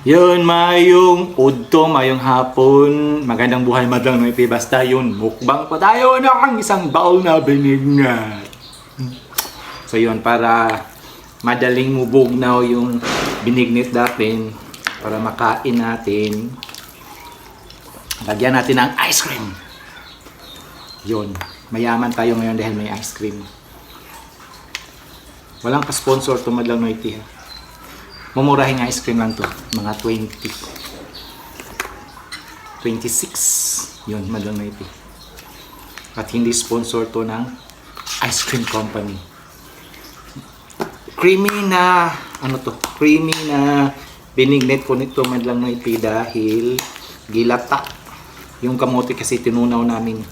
Yun, mayong udto, mayong hapon. Magandang buhay madlang no ipi. Basta yun, mukbang pa tayo ng isang baul na binignat. So yun, para madaling mubugnaw yung binignit natin, para makain natin, lagyan natin ng ice cream. Yun, mayaman tayo ngayon dahil may ice cream. Walang ka-sponsor to madlang no ipi, ha. Mumurahing ice cream lang to, mga 26 yun, madlang na ito. At hindi sponsor to ng ice cream company. Creamy na creamy na binignit ko nito madlang na ito dahil gilata yung kamote, kasi tinunaw namin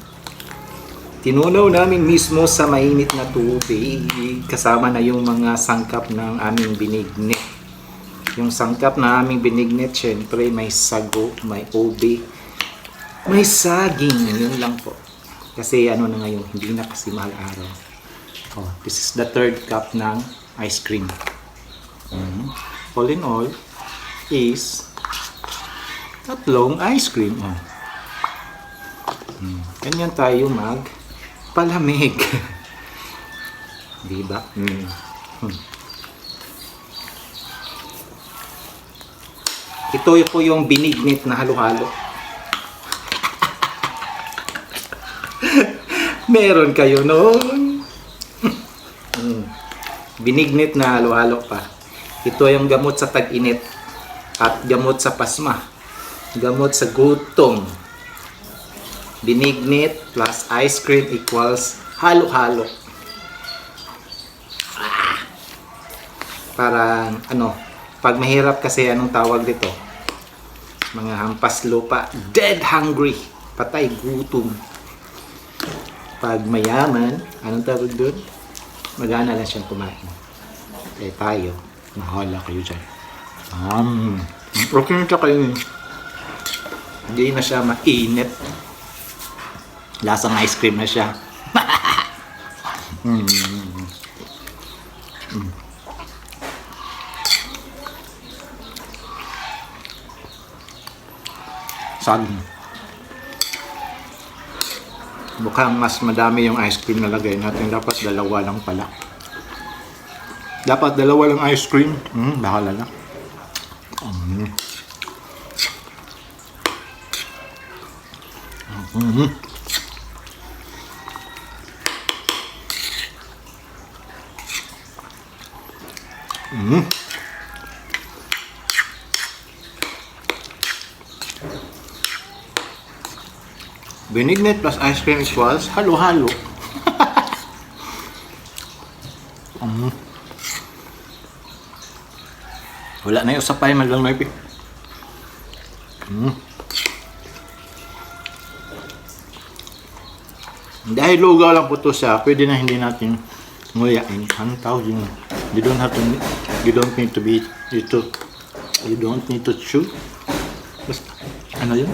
mismo sa mainit na tubig, kasama na yung mga sangkap ng aming binignit. Yung sangkap na aming binignit, syempre may sago, may ube, may saging. Yun lang po. Kasi ano na ngayon, hindi na kasi mahal araw. Oh, this is the third cup ng ice cream. All in all is tatlong ice cream. Oh. Ganyan tayo magpalamig. Diba? Ito po yung binignit na halo-halo. Meron kayo noon. Binignit na halo-halo pa. Ito yung gamot sa tag-init at gamot sa pasma. Gamot sa gutom. Binignit plus ice cream equals halo-halo. Parang pag mahirap kasi, anong tawag dito? Mga hampas lupa, dead hungry, patay gutom. Pag mayaman, anong tawag doon? Magana lang siyang kumain. Eh tayo, mahala kayo dyan. Okay na kayo. Hindi na siya mainit. Lasang ice cream na siya. Saging. Mukhang mas madami yung ice cream na lagay natin. Dapat dalawa lang pala. Dapat dalawa lang ice cream. Bahala na. Binignit plus ice cream equals halo-halo. Wala na yung usapay, madlang na ipi. Dahil lugaw lang po ito siya, pwede na hindi natin nguyain. Anong tawag yun? You don't need to be ito. You don't need to chew. Basta, ano yun?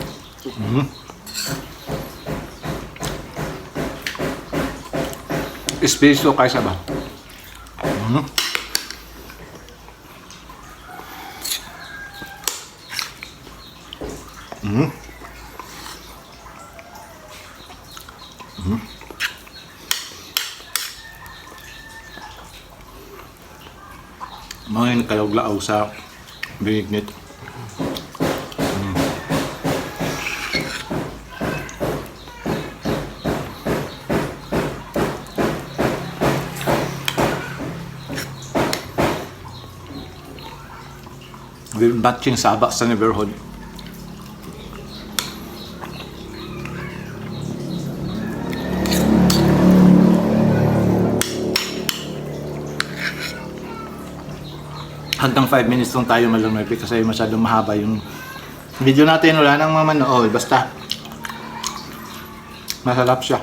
Espresso kaysa ba? Mga nakalaglaw sa binignit. With matching sabak sa neighborhood. Hanggang 5 minutes lang tayo malumipi kasi masyadong mahaba yung video natin. Wala nang mamanood. Basta masarap siya.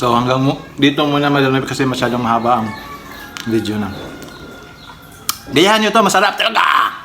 So hanggang dito muna Madam Neb kasi masyadong mahaba ang video na. Gayahan nyo to, masarap talaga!